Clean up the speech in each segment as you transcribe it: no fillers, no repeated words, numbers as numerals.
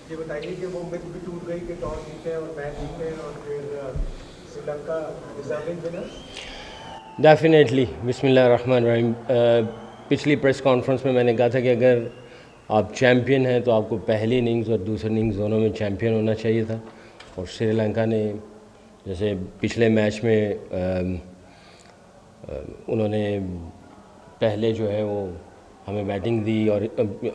ये बताइए कि वो मिथ भी टूट गई कि टॉस जीते और मैच जीते और फिर श्रीलंका डिजर्विंग विनर। डेफिनेटली बिस्मिल्लाहिर्रहमानिर्रहीम। पिछली प्रेस कॉन्फ्रेंस में मैंने कहा था कि अगर आप चैम्पियन हैं तो आपको पहली इनिंग्स और दूसरी इनिंग्स दोनों में चैम्पियन होना चाहिए था। और श्रीलंका ने जैसे पिछले मैच में उन्होंने पहले जो है वो हमें बैटिंग दी और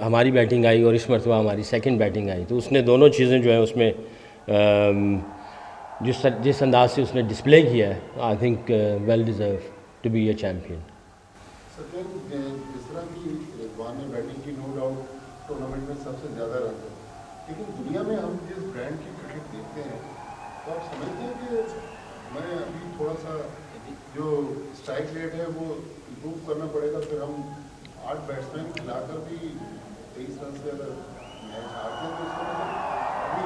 हमारी बैटिंग आई और इस मरतबा हमारी सेकंड बैटिंग आई, तो उसने दोनों चीज़ें जो है उसमें जिस अंदाज से उसने डिस्प्ले किया है, I think well deserve to be a champion. Sachin, जिस तरह की रिजवान ने बैटिंग की, नो डाउट टूर्नामेंट में सबसे ज़्यादा रन है, लेकिन दुनिया में हम जिस ब्रांड की क्रिकेट देखते हैं तो आप समझते हैं कि मैं अभी थोड़ा सा जो स्ट्राइक रेट है वो इम्प्रूव करना पड़ेगा, फिर हम 8 बैट्समैन खिलाकर भी 23 रन से अगर मैच हारते हैं तो इसका मतलब अभी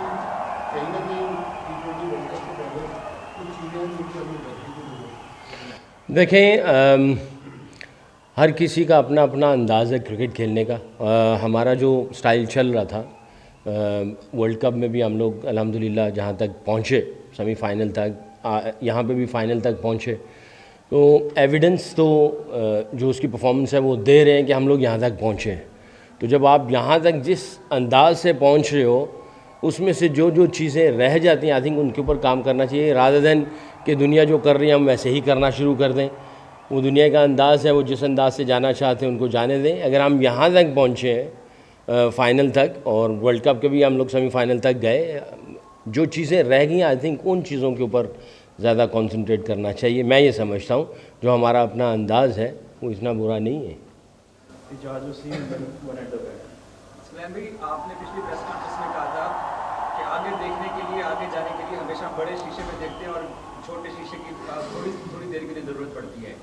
कहीं ना कहीं T20 वर्ल्ड कप से पहले कुछ चीज़ें हैं जिनकी अभी बेहतरी की जरूरत है। देखें, हर किसी का अपना अपना अंदाज़ है क्रिकेट खेलने का। हमारा जो स्टाइल चल रहा था वर्ल्ड कप में भी हम लोग अल्हम्दुलिल्लाह जहाँ तक पहुँचे सेमीफाइनल तक, यहाँ पे भी फाइनल तक पहुँचे, तो एविडेंस तो जो उसकी परफॉर्मेंस है वो दे रहे हैं कि हम लोग यहाँ तक पहुँचे हैं। तो जब आप यहाँ तक जिस अंदाज से पहुँच रहे हो उसमें से जो जो चीज़ें रह जाती हैं, आई थिंक उनके ऊपर काम करना चाहिए, रादर देन कि दुनिया जो कर रही है हम वैसे ही करना शुरू कर दें। वो दुनिया का अंदाज़ है, वो जिस अंदाज से जाना चाहते हैं उनको जाने दें। अगर हम यहाँ तक पहुँचे हैं फ़ाइनल तक, और वर्ल्ड कप के भी हम लोग सेमीफाइनल तक गए, जो चीज़ें रह गई आई थिंक उन चीज़ों के ऊपर ज़्यादा कंसंट्रेट करना चाहिए। मैं ये समझता हूँ जो हमारा अपना अंदाज़ है वो इतना बुरा नहीं है। सलैम भाई, आपने पिछली प्रेस कॉन्फ्रेंस में कहा था कि आगे देखने के लिए, आगे जाने के लिए हमेशा बड़े शीशे में देखते हैं और छोटे शीशे की थोड़ी देर के लिए ज़रूरत पड़ती है।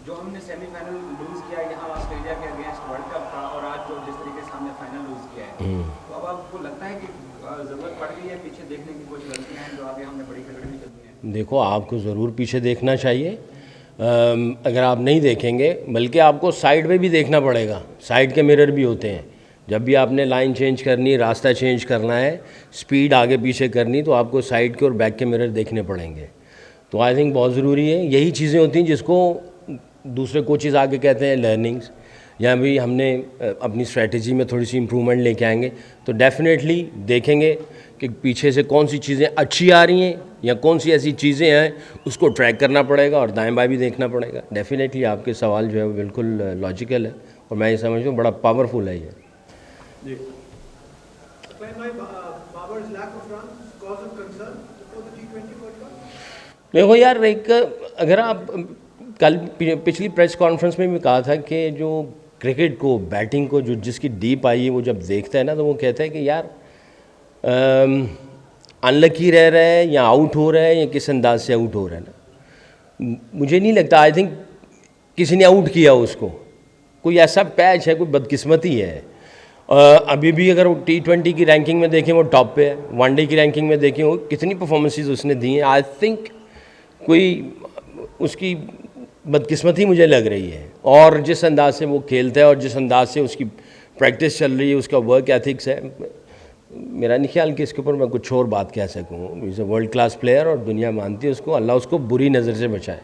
जो हमने सेमीफाइनल लूज़ किया यहाँ ऑस्ट्रेलिया के अगेंस्ट वर्ल्ड कप का, और आज जो जिस तरीके से हमने फाइनल लूज़ किया है, तो अब आपको लगता है कि ज़रूरत पड़ गई है पीछे देखने की कुछ गलतियाँ हैं जो आगे हमने बड़ी क्रिकेट नहीं करनी है? देखो, आपको ज़रूर पीछे देखना चाहिए। अगर आप नहीं देखेंगे, बल्कि आपको साइड में भी देखना पड़ेगा। साइड के मिरर भी होते हैं। जब भी आपने लाइन चेंज करनी, रास्ता चेंज करना है, स्पीड आगे पीछे करनी, तो आपको साइड के और बैक के मिरर देखने पड़ेंगे। तो आई थिंक बहुत ज़रूरी है। यही चीज़ें होती हैं जिसको दूसरे कोचेज़ आगे कहते हैं लर्निंग्स, या भी हमने अपनी स्ट्रेटजी में थोड़ी सी इम्प्रूवमेंट लेके आएंगे तो डेफिनेटली देखेंगे कि पीछे से कौन सी चीज़ें अच्छी आ रही हैं या कौन सी ऐसी चीज़ें हैं, उसको ट्रैक करना पड़ेगा और दाएं बाएं भी देखना पड़ेगा। डेफिनेटली आपके सवाल जो है वो बिल्कुल लॉजिकल है और मैं ये समझता हूँ बड़ा पावरफुल है ये। देखो यार, एक अगर आप कल पिछली प्रेस कॉन्फ्रेंस में भी कहा था कि जो क्रिकेट को, बैटिंग को, जो जिसकी डीप आई है वो जब देखता है ना तो वो कहता है कि यार अनलकी रह रहा है या आउट हो रहा है या किस अंदाज से आउट हो रहा है ना। मुझे नहीं लगता, आई थिंक किसी ने आउट किया उसको, कोई ऐसा पैच है, कोई बदकिस्मती है। अभी भी अगर वो T20 की रैंकिंग में देखें वो टॉप पे है, वनडे की रैंकिंग में देखें वो कितनी परफॉर्मेंसेस उसने दी हैं। आई थिंक कोई उसकी बदकिस्मती मुझे लग रही है। और जिस अंदाज से वो खेलता है और जिस अंदाज से उसकी प्रैक्टिस चल रही है, उसका वर्क एथिक्स है, मेरा नहीं ख्याल कि इसके ऊपर मैं कुछ और बात कह सकूँ। Is a world class player और दुनिया मानती है उसको। अल्लाह उसको बुरी नज़र से बचाए।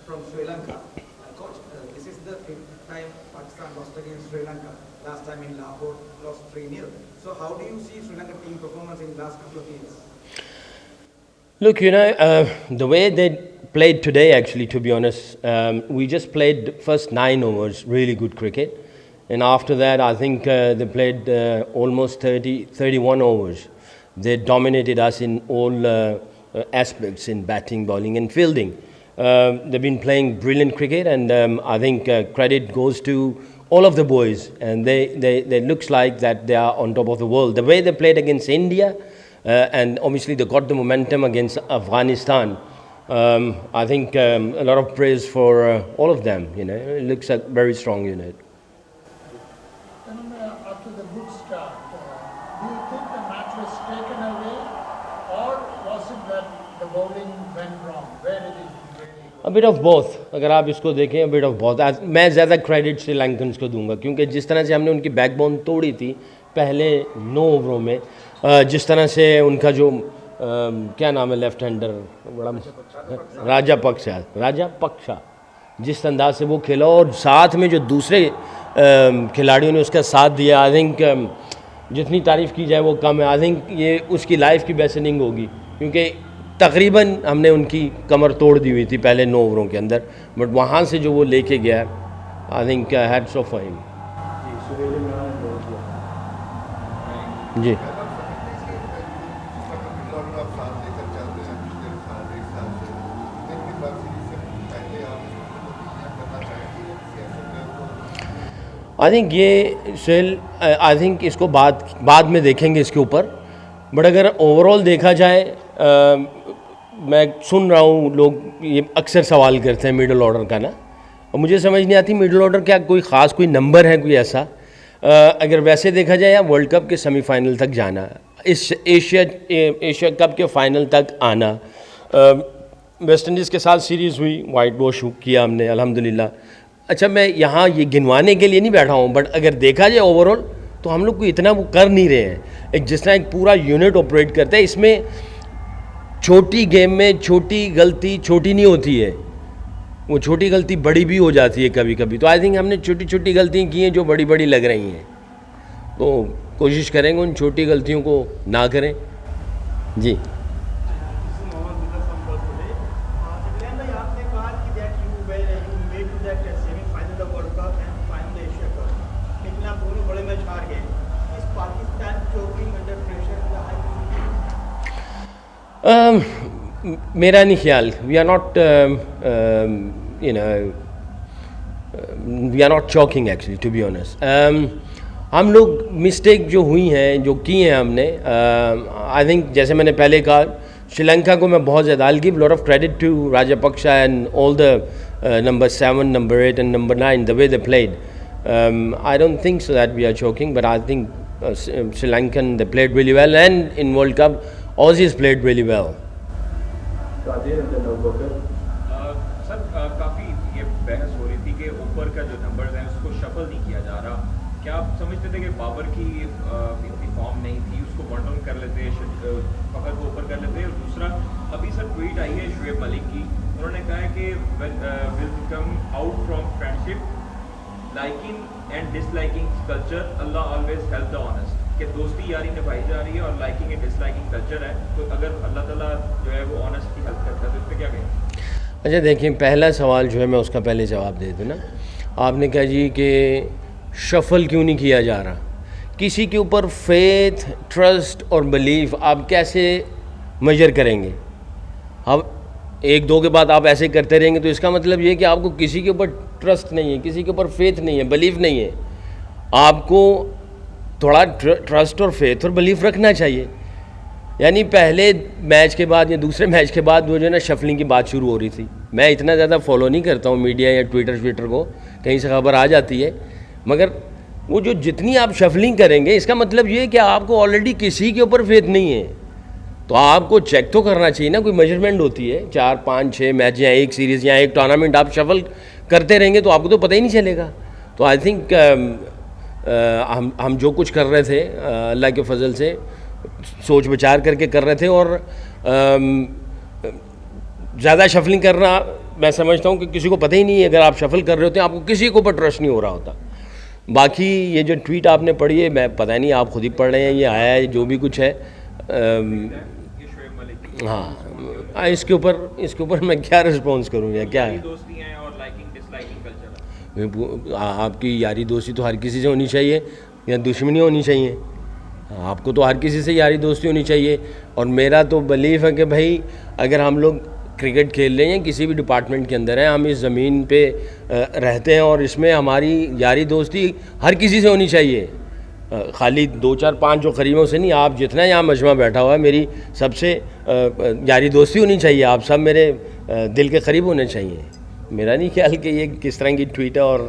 From Sri Lanka, coach, this is the fifth time Pakistan lost against Sri Lanka. Last time in Lahore, lost 3-0. So how do you see Sri Lanka team performance in last couple of years? Look, the way they played today, actually, to be honest, we just played first 9 overs, really good cricket. And after that, I think they played almost 31 overs. They dominated us in all aspects, in batting, bowling and fielding. They've been playing brilliant cricket, and I think credit goes to all of the boys. And they looks like that they are on top of the world. The way they played against India, and obviously they got the momentum against Afghanistan. I think a lot of praise for all of them. It looks like very strong unit. After the good start, do you think the match was taken away, or was it that the bowling went wrong? Where did it really go bit of both, अगर आप इसको देखें bit of both. मैं ज़्यादा credit श्रीलंकन्स को दूंगा क्योंकि जिस तरह से हमने उनकी बैकबोन तोड़ी थी पहले 9 ओवरों में, जिस तरह से उनका जो क्या नाम है लेफ्ट हैंडर, बड़ा राजापक्षा, जिस अंदाज से वो खेला और साथ में जो दूसरे खिलाड़ियों ने उसका साथ दिया, आई थिंक जितनी तारीफ़ की जाए वो कम है। आई थिंक ये उसकी लाइफ की बेस्ट इनिंग होगी क्योंकि तकरीबन हमने उनकी कमर तोड़ दी हुई थी पहले 9 ओवरों के अंदर, बट वहाँ से जो वो लेके गया, I think hats off for him. जी आई थिंक ये सेल, आई थिंक इसको बाद में देखेंगे इसके ऊपर, बट अगर ओवरऑल देखा जाए मैं सुन रहा हूँ लोग ये अक्सर सवाल करते हैं मिडिल ऑर्डर का ना, और मुझे समझ नहीं आती मिडिल ऑर्डर क्या कोई ख़ास कोई नंबर है कोई ऐसा। अगर वैसे देखा जाए या वर्ल्ड कप के सेमीफाइनल तक जाना, इस एशिया कप के फाइनल तक आना, वेस्ट इंडीज़ के साथ सीरीज़ हुई, वाइट वॉश किया हमने अल्हम्दुलिल्लाह। अच्छा, मैं यहाँ ये गिनवाने के लिए नहीं बैठा हूँ, बट अगर देखा जाए ओवरऑल तो हम लोग को इतना वो कर नहीं रहे हैं। एक जिस तरह एक पूरा यूनिट ऑपरेट करता है, इसमें छोटी गेम में छोटी गलती छोटी नहीं होती है, वो छोटी गलती बड़ी भी हो जाती है कभी कभी। तो आई थिंक हमने छोटी छोटी गलतियाँ की हैं जो बड़ी बड़ी लग रही हैं, तो कोशिश करेंगे उन छोटी गलतियों को ना करें। जी मेरा नहीं ख्याल, we are not we are not choking actually to be honest. हम लोग मिस्टेक जो हुई हैं जो की हैं हमने, आई थिंक जैसे मैंने पहले कहा श्रीलंका को मैं बहुत ज़्यादा, I give lot of credit to Rajapaksa and all the number 7, number 8 and number 9 the way they played. I don't think so that we are choking, but I think Sri Lankan they played really well, and in World Cup Aussies played really well. Sir काफ़ी ये बहस हो रही थी कि ऊपर का जो नंबर्स हैं उसको शफल नहीं किया जा रहा, क्या आप समझते थे कि बाबर की इतनी फॉर्म नहीं थी, उसको वन डाउन कर लेते, फखर को ऊपर कर लेते? और दूसरा अभी सर ट्वीट आई है शुएब मलिक की, उन्होंने कहा है कि will come out from friendship liking and disliking culture, Allah always help the honest, कि दोस्ती यारी निभाई जा रही है और लाइकिंग एंड डिसलाइकिंग कल्चर है, तो अगर अल्लाह ताला जो है वो ऑनेस्ट की हेल्प करता है तो इस पर क्या कहें? अच्छा देखिए, पहला सवाल जो है मैं उसका पहले जवाब दे दूँ ना। आपने कहा जी कि शफल क्यों नहीं किया जा रहा, किसी के ऊपर फेथ, ट्रस्ट और बिलीफ आप कैसे मेजर करेंगे? अब एक दो के बाद आप ऐसे करते रहेंगे तो इसका मतलब ये है कि आपको किसी के ऊपर ट्रस्ट नहीं है, किसी के ऊपर फेथ नहीं है, बिलीफ नहीं है। आपको थोड़ा ट्रस्ट और फेथ और बिलीफ रखना चाहिए। यानी पहले मैच के बाद या दूसरे मैच के बाद वो जो है ना शफलिंग की बात शुरू हो रही थी। मैं इतना ज़्यादा फॉलो नहीं करता हूँ मीडिया या ट्विटर को, कहीं से खबर आ जाती है, मगर वो जो जितनी आप शफलिंग करेंगे इसका मतलब ये है कि आपको ऑलरेडी किसी के ऊपर फेथ नहीं है। तो आपको चेक तो करना चाहिए ना, कोई मेजरमेंट होती है, 4, 5, 6 मैच या एक सीरीज़ या एक टूर्नामेंट आप शफल करते रहेंगे तो आपको तो पता ही नहीं चलेगा। तो आई थिंक हम जो कुछ कर रहे थे अल्लाह के फजल से सोच विचार करके कर रहे थे, और ज़्यादा शफलिंग करना मैं समझता हूँ कि किसी को पता ही नहीं है। अगर आप शफल कर रहे होते हैं आपको किसी के ऊपर ट्रस्ट नहीं हो रहा होता। बाकी ये जो ट्वीट आपने पढ़ी है, मैं पता नहीं आप खुद ही पढ़ रहे हैं, ये आया है जो भी कुछ है। हाँ, इसके ऊपर मैं क्या रिस्पॉन्स करूँ या क्या है? आपकी यारी दोस्ती तो हर किसी से होनी चाहिए या दुश्मनी होनी चाहिए? आपको तो हर किसी से यारी दोस्ती होनी चाहिए। और मेरा तो बिलीफ है कि भाई अगर हम लोग क्रिकेट खेल रहे हैं, किसी भी डिपार्टमेंट के अंदर हैं, हम इस ज़मीन पे रहते हैं और इसमें हमारी यारी दोस्ती हर किसी से होनी चाहिए, खाली 2, 4, 5 जो करीब है उसे नहीं। आप जितना यहाँ मजमा बैठा हुआ है, मेरी सबसे यारी दोस्ती होनी चाहिए, आप सब मेरे दिल के करीब होने चाहिए। मेरा नहीं ख्याल कि ये किस तरह की ट्वीट है और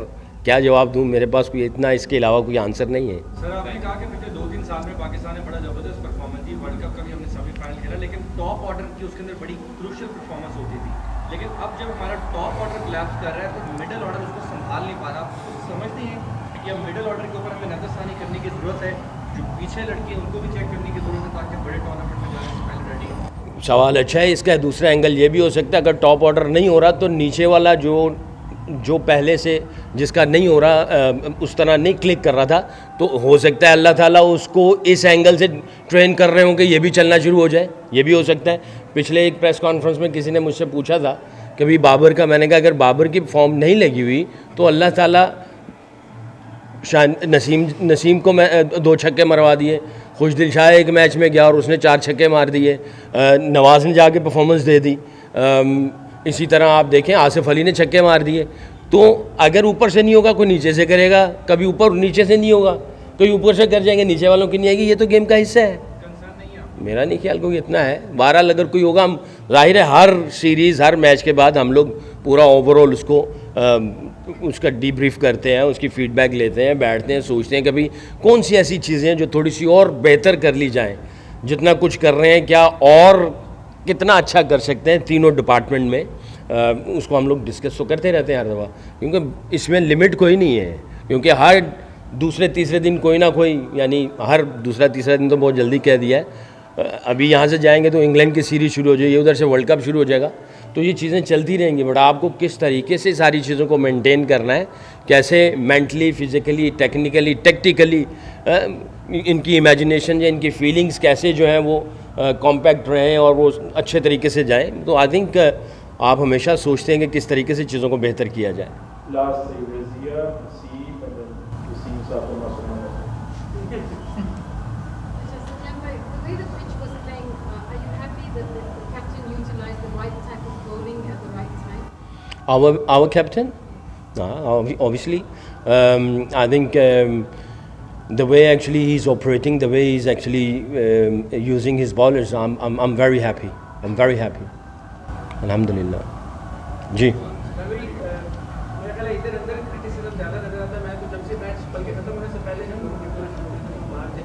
क्या जवाब दूँ, मेरे पास कोई इतना इसके अलावा कोई आंसर नहीं है। सर आपने कहा कि पिछले 2-3 साल में पाकिस्तान ने बड़ा ज़बरदस्त परफॉर्मेंस दी, वर्ल्ड कप का भी हमने सेमीफाइनल खेला, लेकिन टॉप ऑर्डर की उसके अंदर बड़ी क्रूशियल परफॉर्मेंस होती थी। लेकिन अब जब हमारा टॉप ऑर्डर कोलैप्स कर रहा है तो मिडिल ऑर्डर उसको संभाल नहीं पा रहा। तो समझते हैं कि अब मिडिल ऑर्डर के ऊपर हमें नजरसानी करने की ज़रूरत है, जो पीछे लड़के हैं उनको भी चेक करने की ज़रूरत है ताकि बड़े टूर्नामेंट में जाने से पहले रेडी हो। सवाल अच्छा है। इसका दूसरा एंगल ये भी हो सकता है, अगर टॉप ऑर्डर नहीं हो रहा तो नीचे वाला जो पहले से जिसका नहीं हो रहा उस तरह नहीं क्लिक कर रहा था, तो हो सकता है अल्लाह ताला उसको इस एंगल से ट्रेन कर रहे हों कि ये भी चलना शुरू हो जाए, ये भी हो सकता है। पिछले एक प्रेस कॉन्फ्रेंस में किसी ने मुझसे पूछा था कि भाई बाबर का, मैंने कहा अगर बाबर की फॉर्म नहीं लगी हुई तो अल्लाह ताला नसीम को 2 छक्के मरवा दिए, खुशदिल शाह एक मैच में गया और उसने 4 छक्के मार दिए, नवाज़ ने जाके परफॉर्मेंस दे दी, इसी तरह आप देखें आसिफ अली ने छक्के मार दिए। तो अगर ऊपर से नहीं होगा कोई नीचे से करेगा, कभी ऊपर नीचे से नहीं होगा कोई ऊपर से कर जाएंगे, नीचे वालों की नहीं आएगी। ये तो गेम का हिस्सा है, मेरा नहीं ख्याल कोई इतना है। बहरहाल अगर कोई होगा, हम जाहिर है हर सीरीज़ हर मैच के बाद हम लोग पूरा ओवरऑल उसका डीब्रीफ करते हैं, उसकी फीडबैक लेते हैं, बैठते हैं, सोचते हैं कभी कौन सी ऐसी चीज़ें हैं जो थोड़ी सी और बेहतर कर ली जाएं, जितना कुछ कर रहे हैं क्या और कितना अच्छा कर सकते हैं तीनों डिपार्टमेंट में। उसको हम लोग डिस्कस तो करते रहते हैं हर दफ़ा, क्योंकि इसमें लिमिट कोई नहीं है, क्योंकि हर दूसरे तीसरे दिन कोई ना कोई, यानी हर दूसरा तीसरा दिन तो बहुत जल्दी कह दिया है, अभी यहाँ से जाएंगे तो इंग्लैंड की सीरीज़ शुरू हो जाएगी, उधर से वर्ल्ड कप शुरू हो जाएगा, तो ये चीज़ें चलती रहेंगी। बट आपको किस तरीके से सारी चीज़ों को मेंटेन करना है, कैसे मेंटली, फिज़िकली, टेक्निकली, टैक्टिकली इनकी इमेजिनेशन या इनकी फीलिंग्स कैसे जो है वो कॉम्पैक्ट रहें और वो अच्छे तरीके से जाएं। तो आई थिंक आप हमेशा सोचते हैं कि किस तरीके से चीज़ों को बेहतर किया जाए। Our captain, obviously, I think the way actually he's operating, the way he's actually using his bowlers, I'm very happy. I'm very happy. Alhamdulillah. जी। मेरा ख्याल है इधर अंदर क्रिटिसिज्म ज़्यादा नजर आता है। मैं तो जब से मैच बल्कि खत्म होने से पहले ना मारते,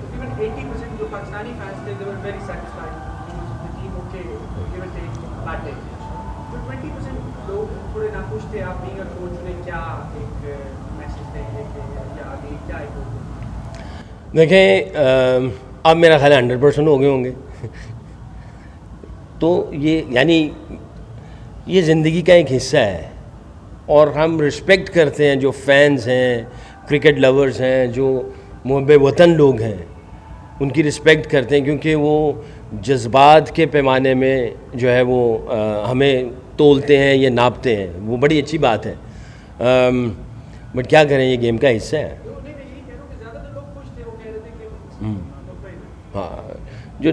तकरीबन 80% जो पाकिस्तानी फैंस थे they were very satisfied with the team, okay, give and take, bad day। तो 20% लोग थोड़े नाखुश थे। आप बीइंग अ कोच ने क्या एक मैसेज देंगे या आगे क्या एक देखें, अब मेरा ख्याल 100% हो गए होंगे तो ये यानी ये ज़िंदगी का एक हिस्सा है, और हम रिस्पेक्ट करते हैं जो फैंस हैं, क्रिकेट लवर्स हैं, जो मुहब्बे वतन लोग हैं, उनकी रिस्पेक्ट करते हैं, क्योंकि वो जज्बात के पैमाने में जो है वो हमें तोलते हैं या नापते हैं, वो बड़ी अच्छी बात है। बट क्या करें, ये गेम का हिस्सा है। हाँ, जो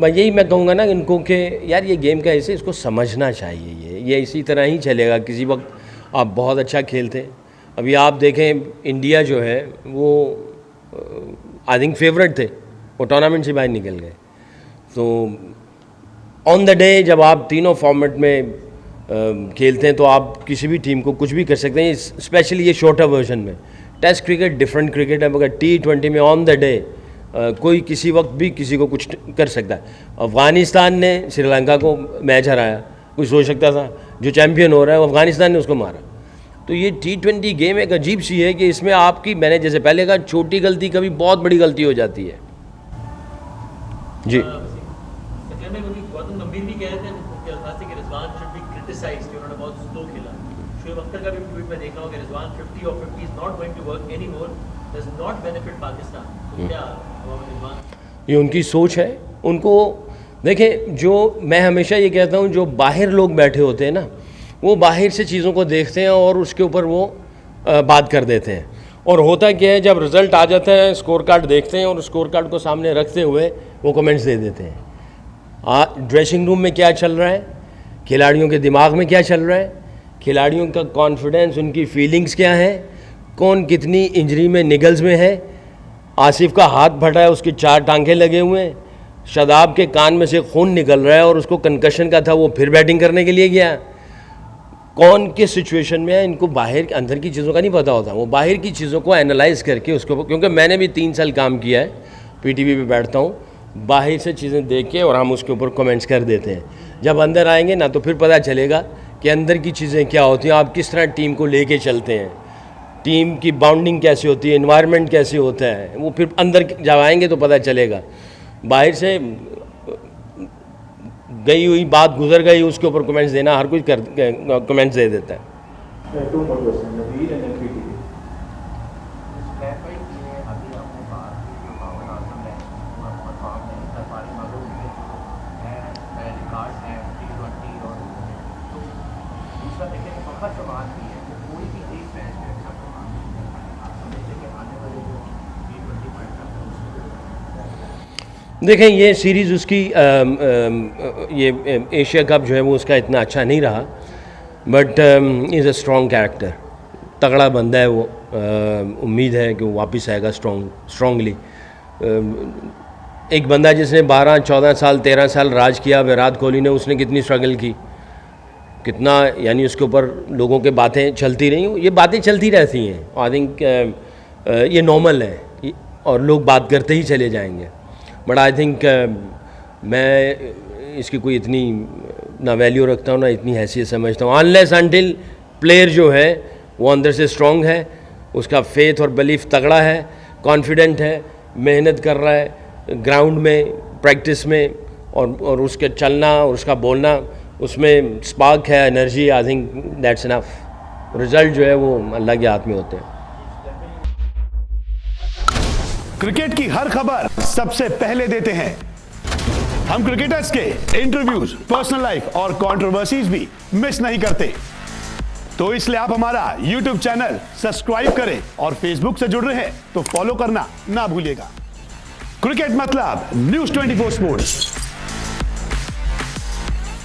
यही मैं कहूँगा ना इनको कि यार ये गेम का हिस्सा, इसको समझना चाहिए। ये इसी तरह ही चलेगा। किसी वक्त आप बहुत अच्छा खेलते, अभी आप देखें इंडिया जो है वो आई थिंक फेवरेट थे, वो टूर्नामेंट से बाहर निकल गए। तो ऑन द डे जब आप तीनों फॉर्मेट में खेलते हैं तो आप किसी भी टीम को कुछ भी कर सकते हैं, स्पेशली ये शॉर्टर वर्जन में। टेस्ट क्रिकेट डिफरेंट क्रिकेट है, मगर T20 में ऑन द डे कोई किसी वक्त भी किसी को कुछ कर सकता है। अफ़गानिस्तान ने श्रीलंका को मैच हराया, कोई सोच सकता था जो चैम्पियन हो रहा है वो अफ़गानिस्तान ने उसको मारा। तो ये T20 गेम एक अजीब सी है कि इसमें आपकी, मैंने जैसे पहले कहा, छोटी गलती कभी बहुत बड़ी गलती हो जाती है। जी गौतम गंभीर भी कह रहे थे कि रिजवान शुड बी क्रिटिसाइज्ड, उन्होंने बहुत स्लो खेला। शोएब अख्तर का भी ट्वीट में देखा हो कि रिजवान 50 और 50 is not going to work anymore, does not benefit Pakistan. तो क्या रिजवान, ये उनकी सोच है। उनको देखें, जो मैं हमेशा ये कहता हूँ, जो बाहर लोग बैठे होते हैं ना, वो बाहर से चीज़ों को देखते हैं और उसके ऊपर वो बात कर देते हैं। और होता क्या है, जब रिज़ल्ट आ जाता है, स्कोर कार्ड देखते हैं और स्कोर कार्ड को सामने रखते हुए वो कमेंट्स दे देते हैं। ड्रेसिंग रूम में क्या चल रहा है, खिलाड़ियों के दिमाग में क्या चल रहा है, खिलाड़ियों का कॉन्फिडेंस, उनकी फीलिंग्स क्या है, कौन कितनी इंजरी में, निगल्स में है। आसिफ का हाथ फटा है, उसके 4 टांके लगे हुए हैं, शादाब के कान में से खून निकल रहा है और उसको कंकशन का था, वो फिर बैटिंग करने के लिए गया। कौन किस सिचुएशन में है, इनको बाहर अंदर की चीज़ों का नहीं पता होता। वो बाहर की चीज़ों को एनालाइज करके उसको, क्योंकि मैंने भी 3 साल काम किया है, PTV पे बैठता हूँ बाहर से चीज़ें देख के और हम उसके ऊपर कमेंट्स कर देते हैं। जब अंदर आएंगे ना तो फिर पता चलेगा कि अंदर की चीज़ें क्या होती हैं, आप किस तरह टीम को लेके चलते हैं, टीम की बाउंडिंग कैसे होती है, एनवायरनमेंट कैसे होता है, वो फिर अंदर जब आएंगे तो पता चलेगा। बाहर से गई हुई बात गुजर गई, उसके ऊपर कमेंट्स देना हर कोई कमेंट्स दे देता है। Two more questions, Nabeel and then Preeti. देखें ये सीरीज़ उसकी ये एशिया कप जो है वो उसका इतना अच्छा नहीं रहा, but is a strong character, तगड़ा बंदा है वो। उम्मीद है कि वो वापस आएगा स्ट्रॉन्गली। एक बंदा जिसने 12, 14 साल, 13 साल राज किया, विराट कोहली ने, उसने कितनी स्ट्रगल की, कितना, यानी उसके ऊपर लोगों के बातें चलती रही। ये बातें चलती रहती हैं, आई थिंक ये नॉर्मल है और लोग बात करते ही चले जाएंगे। बट आई थिंक मैं इसकी कोई इतनी ना वैल्यू रखता हूँ ना इतनी हैसियत समझता हूँ, अनलेस अनटिल प्लेयर जो है वो अंदर से स्ट्रॉन्ग है, उसका फेथ और बिलीफ तगड़ा है, कॉन्फिडेंट है, मेहनत कर रहा है ग्राउंड में, प्रैक्टिस में, और उसके चलना और उसका बोलना, उसमें स्पार्क है, energy. I think that's enough. Result जो है वो अल्लाह के हाथ में होते हैं। क्रिकेट की हर खबर सबसे पहले देते हैं हम। क्रिकेटर्स के इंटरव्यूज, पर्सनल लाइफ और कंट्रोवर्सीज भी मिस नहीं करते, तो इसलिए आप हमारा YouTube चैनल सब्सक्राइब करें और Facebook से जुड़ रहे हैं तो फॉलो करना ना भूलिएगा। क्रिकेट मतलब News 24 स्पोर्ट्स।